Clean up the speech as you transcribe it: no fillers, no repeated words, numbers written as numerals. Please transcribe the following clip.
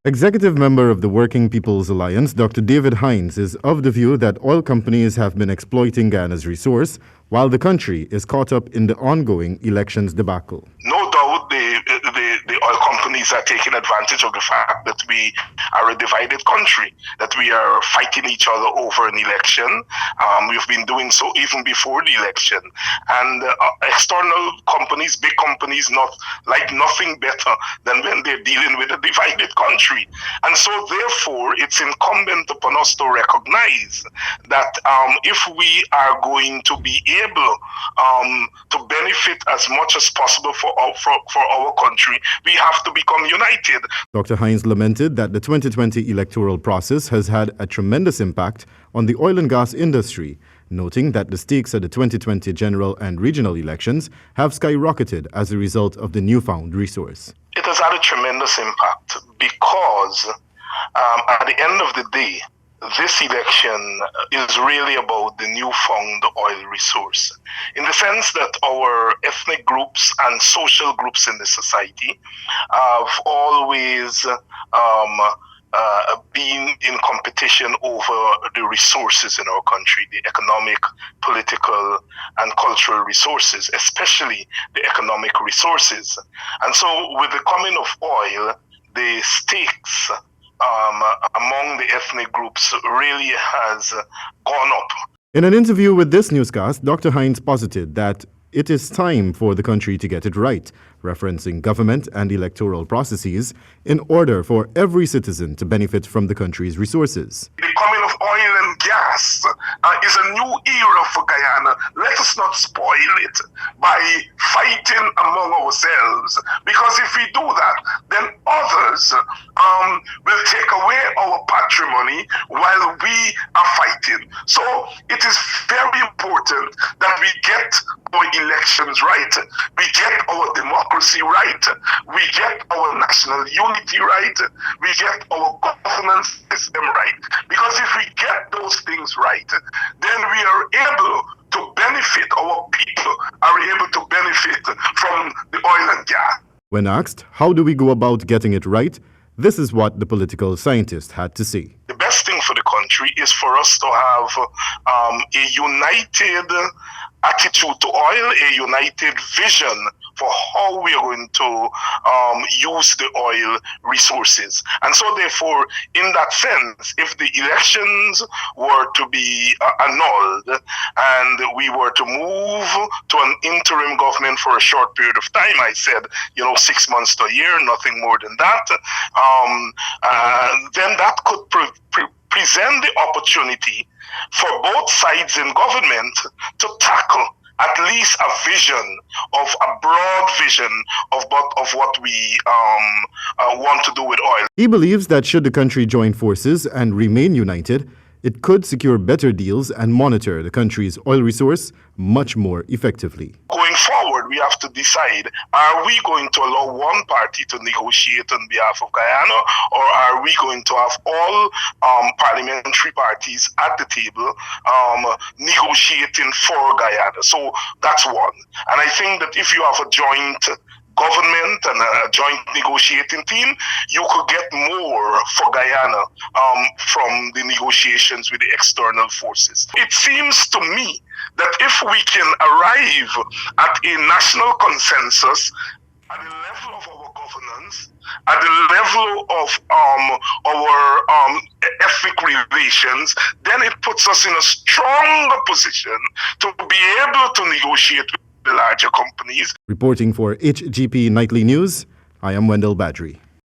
Executive member of the Working People's Alliance, Dr. David Hines, is of the view that oil companies have been exploiting Guyana's resource while the country is caught up in the ongoing elections debacle. No doubt the oil companies are taking advantage of the fact that we are a divided country, that we are fighting each other over an election. We've been doing so even before the election. And external companies, big companies, like nothing better than when they're dealing with a divided country. And so therefore, it's incumbent upon us to recognize that if we are going to be able to benefit as much as possible for our country, we have to become united. Dr. Hines lamented that the 2020 electoral process has had a tremendous impact on the oil and gas industry, noting that the stakes at the 2020 general and regional elections have skyrocketed as a result of the newfound resource. It has had a tremendous impact because at the end of the day, this election is really about the newfound oil resource, in the sense that our ethnic groups and social groups in the society have always been in competition over the resources in our country, the economic, political, and cultural resources, especially the economic resources. And so with the coming of oil, the stakes among the ethnic groups really has gone up. In an interview with this newscast, Dr. Hines posited that it is time for the country to get it right, referencing government and electoral processes in order for every citizen to benefit from the country's resources. The coming of oil and gas is a new era for Guyana. Let us not spoil it by fighting among ourselves, because if we do that, then others will take away our patrimony while we are fighting. So it is very important that we get our elections right, we get our democracy right, we get our national unity right, we get our governance system right. Because if we get those things right, then we are able to benefit, our people are able to benefit from the oil and gas. When asked, how do we go about getting it right? This is what the political scientist had to say. The best thing for the country is for us to have a united attitude to oil, a united vision for how we are going to use the oil resources. And so therefore, in that sense, if the elections were to be annulled and we were to move to an interim government for a short period of time, I said, 6 months to a year, nothing more than that, then that could present the opportunity for both sides in government to tackle at least a vision, a broad vision of what we want to do with oil. He believes that should the country join forces and remain united, it could secure better deals and monitor the country's oil resource much more effectively. Going forward, we have to decide, are we going to allow one party to negotiate on behalf of Guyana, or are we going to have all parliamentary parties at the table negotiating for Guyana? So that's one. And I think that if you have a joint government and a joint negotiating team, you could get more for Guyana from the negotiations with the external forces. It seems to me that if we can arrive at a national consensus at the level of our governance, at the level of our ethnic relations, then it puts us in a stronger position to be able to negotiate with the larger companies. Reporting for HGP Nightly News, I am Wendell Badrie.